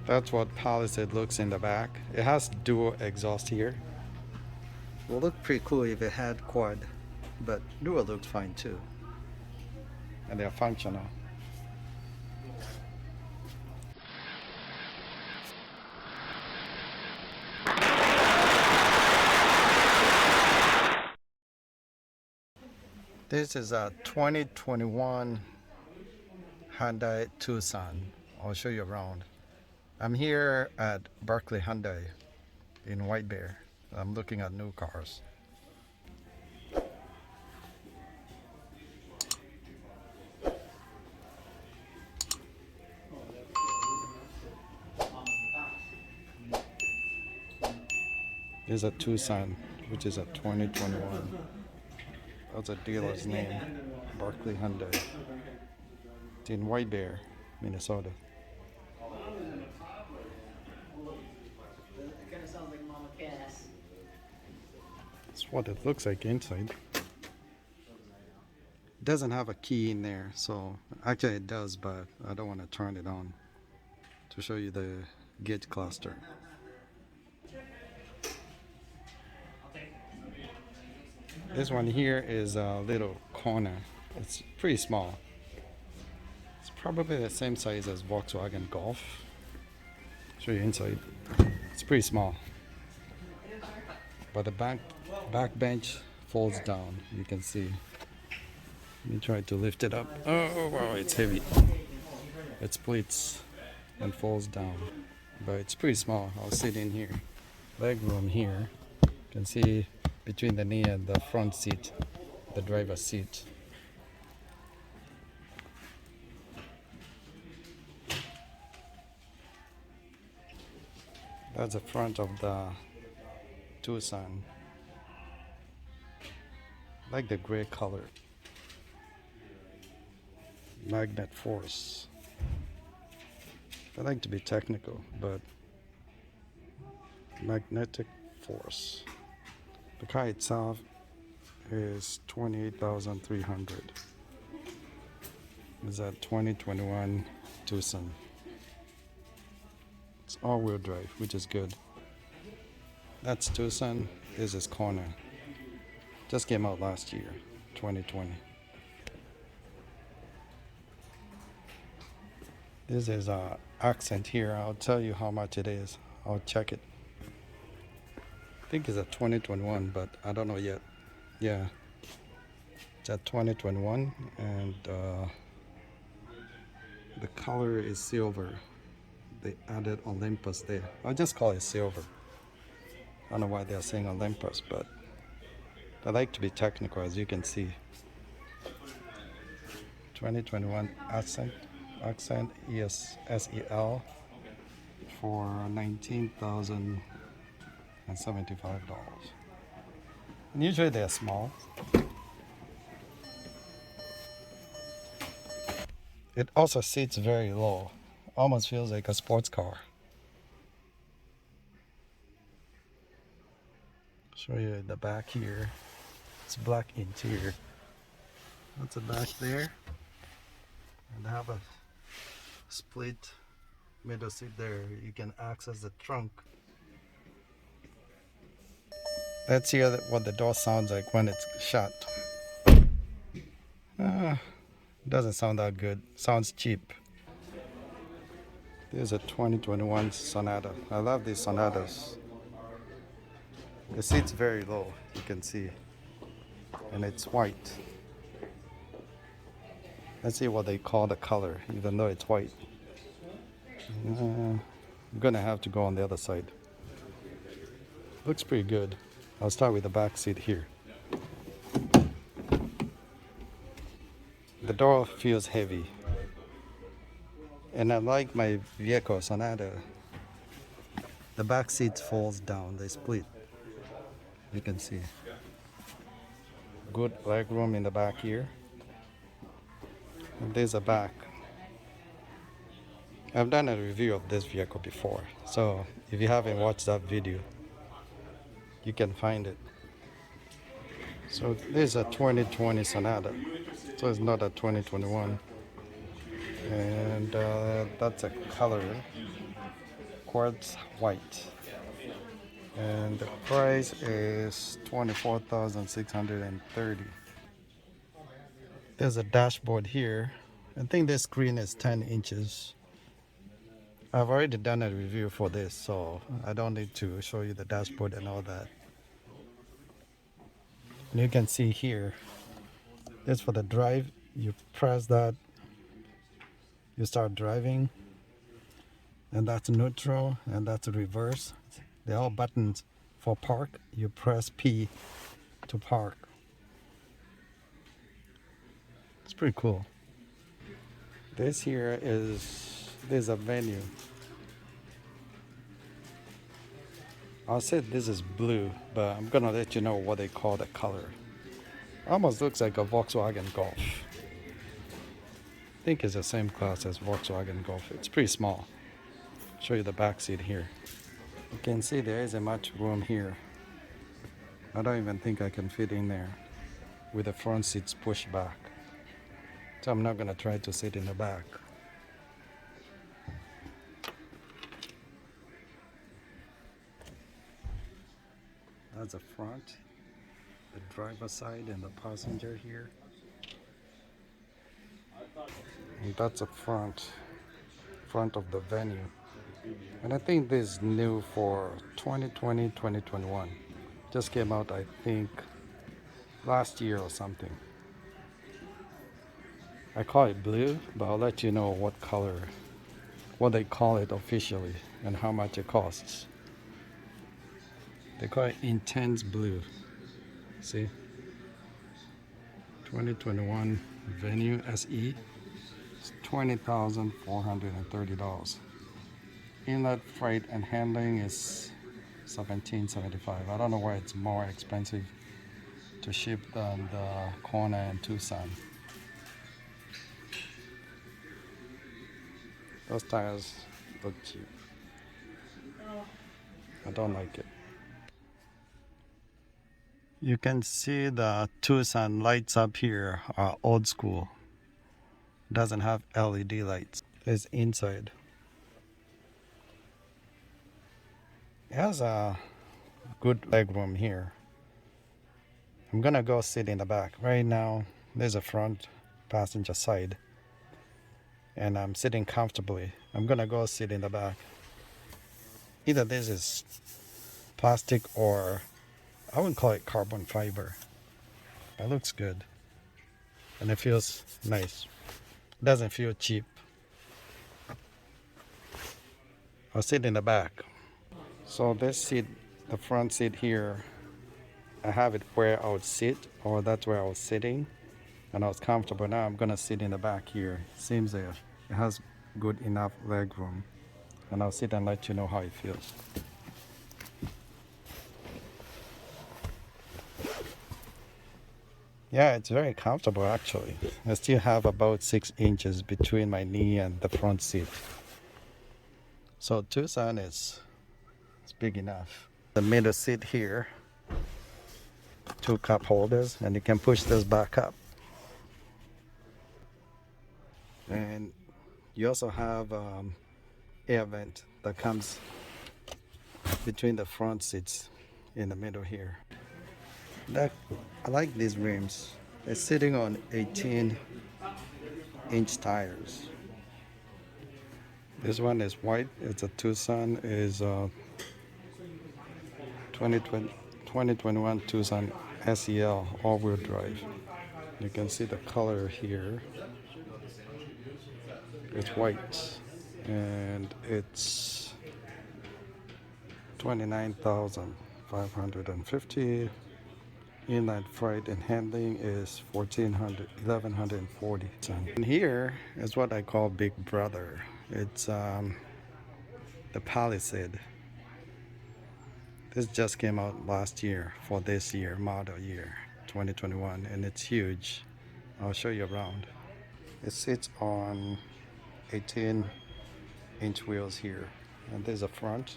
That's what Palisade looks in the back. It has dual exhaust here. Will look pretty cool if it had quad, but dual looks fine too. And they're functional. This is a 2021 Hyundai Tucson. I'll show you around. I'm here at Buerkle Hyundai in White Bear. I'm looking at new cars. This is a Tucson, which is a 2021. That's a dealer's name, Buerkle Hyundai. It's in White Bear, Minnesota. That's what it looks like inside. It doesn't have a key in there, so actually it does, but I don't want to turn it on to show you the gauge cluster. This one here is a little corner. It's pretty small. It's probably the same size as Volkswagen Golf. Show you inside. It's pretty small. But the back bench folds down. You can see. Let me try to lift it up. Oh wow, it's heavy. It splits and falls down. But it's pretty small. I'll sit in here. Leg room here. You can see between the knee and the front seat, the driver's seat. That's the front of the Tucson. I like the gray color. Magnet force. I like to be technical, but magnetic force. The car itself is 28,300. It's a 2021 Tucson. It's all-wheel drive, which is good. That's Tucson. This is Corner. Just came out last year, 2020. This is a accent here. I'll tell you how much it is. I'll check it. I think it's a 2021, but I don't know yet. Yeah, it's a 2021, and the color is silver. They added Olympus there. I'll just call it silver. I don't know why they're saying Olympus, but I like to be technical, as you can see. 2021 Accent SEL for $19,075. And usually they're small. It also sits very low. Almost feels like a sports car. Show you the back here. It's black interior. That's the back there. And I have a split middle seat there. You can access the trunk. Let's hear what the door sounds like when it's shut. Doesn't sound that good. Sounds cheap. There's a 2021 Sonata. I love these Sonatas. The seat's very low, you can see. And it's white. Let's see what they call the color, even though it's white. I'm gonna have to go on the other side. Looks pretty good. I'll start with the back seat here. The door feels heavy. And unlike my vehicle Sonata, the back seat falls down, they split. You can see. Good leg room in the back here. And there's a back. I've done a review of this vehicle before, so if you haven't watched that video, you can find it. So this is a 2020 Sonata, so it's not a 2021. And that's a color. quartz white. And the price is 24,630. There's a dashboard here. I think this screen is 10 inches. I've already done a review for this, so I don't need to show you the dashboard and all that. And you can see here, this for the drive. You press that, you start driving, and that's neutral, and that's reverse. They're all buttons. For park, you press P to park. It's pretty cool. This here there's a venue. I said this is blue, but I'm gonna let you know what they call the color. Almost looks like a Volkswagen Golf. I think it's the same class as Volkswagen Golf. It's pretty small. Show you the back seat here. You can see there isn't much room here. I don't even think I can fit in there with the front seats pushed back. So I'm not gonna try to sit in the back. That's the front, the driver's side, and the passenger here. And that's the front of the venue. And I think this is new for 2020, 2021. Just came out, I think, last year or something. I call it blue, but I'll let you know what color, what they call it officially, and how much it costs. They call it intense blue. See? 2021 Venue SE. It's $20,430. Inlet freight and handling is $17.75. I don't know why it's more expensive to ship than the Kona and Tucson. Those tires look cheap. I don't like it. You can see the Tucson lights up here are old school. Doesn't have LED lights. It's inside. It has a good legroom here. I'm gonna go sit in the back. Right now, there's a front passenger side, and I'm sitting comfortably. I'm gonna go sit in the back. Either this is plastic or I wouldn't call it carbon fiber. It looks good, and it feels nice. It doesn't feel cheap. I'll sit in the back. So this seat, the front seat here, I have it where I would sit, or that's where I was sitting, and I was comfortable. Now I'm gonna sit in the back here. Seems it has good enough leg room, and I'll sit and let you know how it feels. Yeah, it's very comfortable actually. I still have about 6 inches between my knee and the front seat. So Tucson it's big enough. The middle seat here, 2 cup holders, and you can push this back up. And you also have air vent that comes between the front seats in the middle here. I like these rims. It's sitting on 18-inch tires. This one is white. It's a Tucson. Is 2021 Tucson SEL all-wheel drive. You can see the color here. It's white, and it's 29,550. Inline freight and handling is 1,140. And here is what I call Big Brother. It's the Palisade. This just came out last year for this year, model year 2021, and it's huge. I'll show you around. It sits on 18-inch wheels here, and there's a front.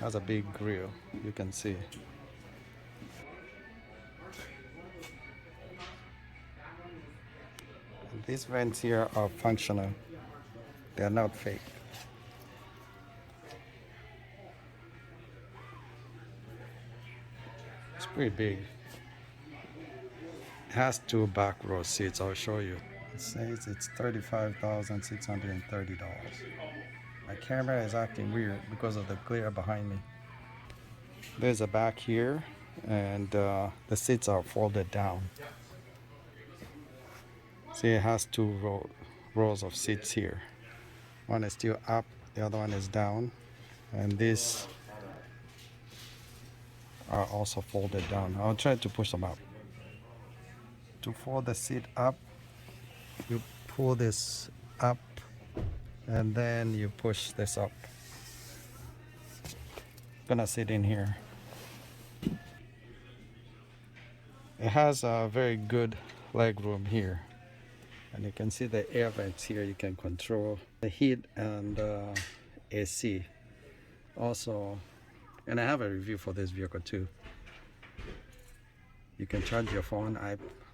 Has a big grille, you can see. And these vents here are functional. They're not fake. It's pretty big. It has two back row seats. I'll show you. It says it's $35,630. My camera is acting weird because of the glare behind me. There's a back here, and the seats are folded down. See, it has two rows of seats here. One is still up, the other one is down, and these are also folded down. I'll try to push them up. To fold the seat up, you pull this up, and then you push this up. Gonna sit in here. It has a very good leg room here, and you can see the air vents here. You can control the heat and AC also, and I have a review for this vehicle too. You can charge your phone,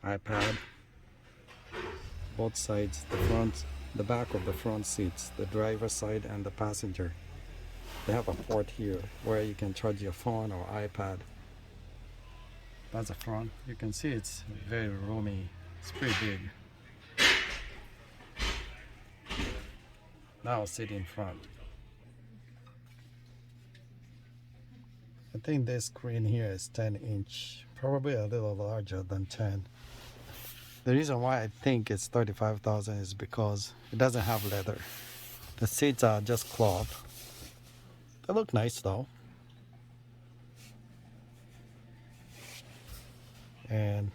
iPad, both sides, the front, the back of the front seats, the driver's side and the passenger. They have a port here where you can charge your phone or iPad. That's the front. You can see it's very roomy. It's pretty big. Now I'll sit in front. I think this screen here is 10-inch, probably a little larger than 10. The reason why I think it's $35,000 is because it doesn't have leather. The seats are just cloth. They look nice though. And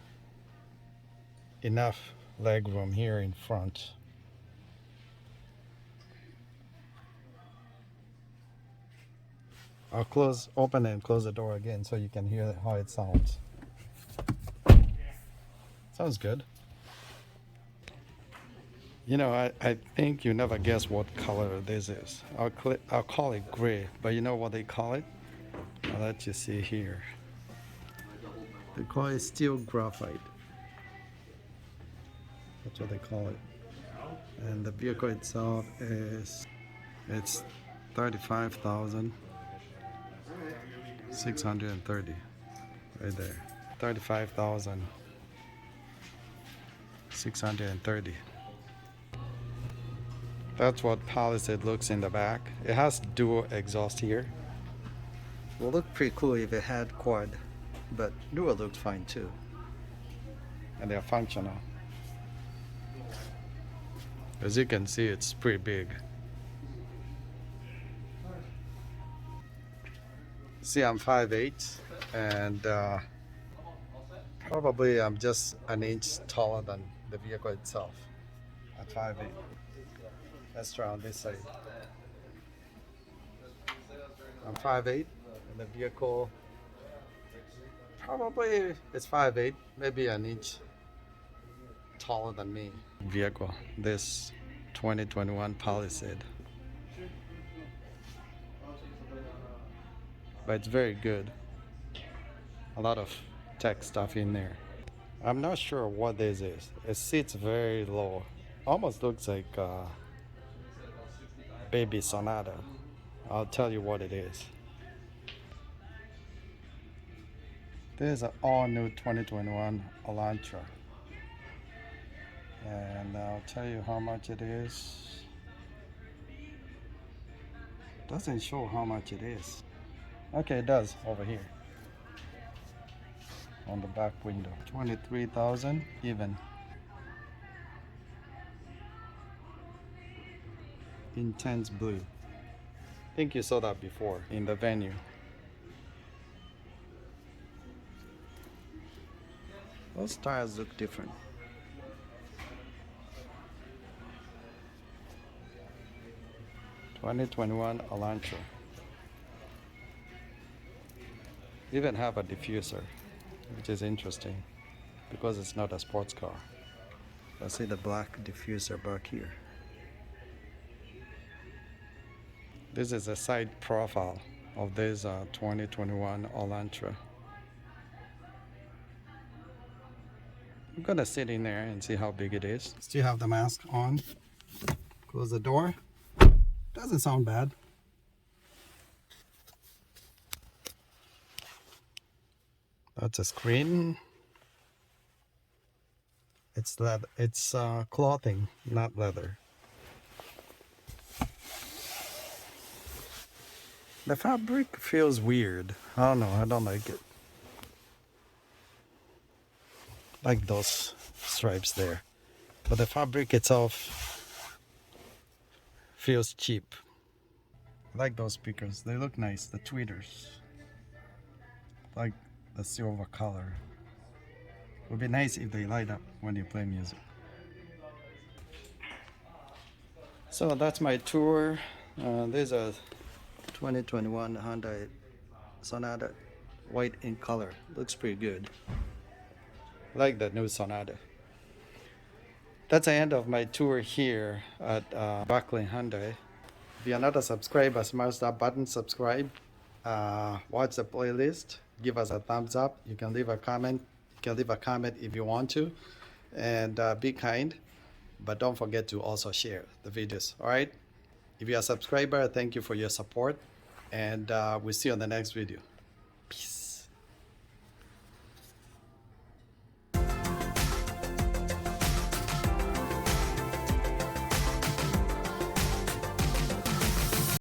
enough leg room here in front. I'll open and close the door again so you can hear how it sounds. Sounds good. You know, I think you never guess what color this is. I'll call it gray, but you know what they call it? I'll let you see here. They call it steel graphite. That's what they call it. And the vehicle itself it's $35,630 right there. $35,630. That's what Palisade looks in the back. It has dual exhaust here. It would look pretty cool if it had quad, but dual looks fine too. And they're functional. As you can see, it's pretty big. See, I'm 5'8", and probably I'm just an inch taller than the vehicle itself at 5'8". Let's try on this side. I'm 5'8", and the vehicle probably is 5'8", maybe an inch taller than me. Vehicle, this 2021 Palisade. But it's very good. A lot of tech stuff in there. I'm not sure what this is. It sits very low. Almost looks like Baby Sonata. I'll tell you what it is. This is an all-new 2021 Elantra. And I'll tell you how much it is. Doesn't show how much it is. Okay, it does over here on the back window. 23,000 even. Intense blue. I think you saw that before in the venue. Those tires look different. (2021) Elantra. Even have a diffuser, which is interesting because it's not a sports car. I see the black diffuser back here. This is a side profile of this 2021 Elantra. I'm gonna sit in there and see how big it is. Still have the mask on. Close the door. Doesn't sound bad. That's a screen. It's leather. It's clothing, not leather. The fabric feels weird. I don't know. I don't like it. Like those stripes there. But the fabric itself feels cheap. I like those speakers. They look nice. The tweeters. Like the silver color. Would be nice if they light up when you play music. So that's my tour. There's a 2021 Hyundai Sonata, white in color. Looks pretty good. I like the new Sonata. That's the end of my tour here at Buerkle Hyundai. If you're not a subscriber, smash that button, subscribe. Watch the playlist. Give us a thumbs up. You can leave a comment. You can leave a comment if you want to. And be kind. But don't forget to also share the videos. All right? If you're a subscriber, thank you for your support. And we'll see you on the next video.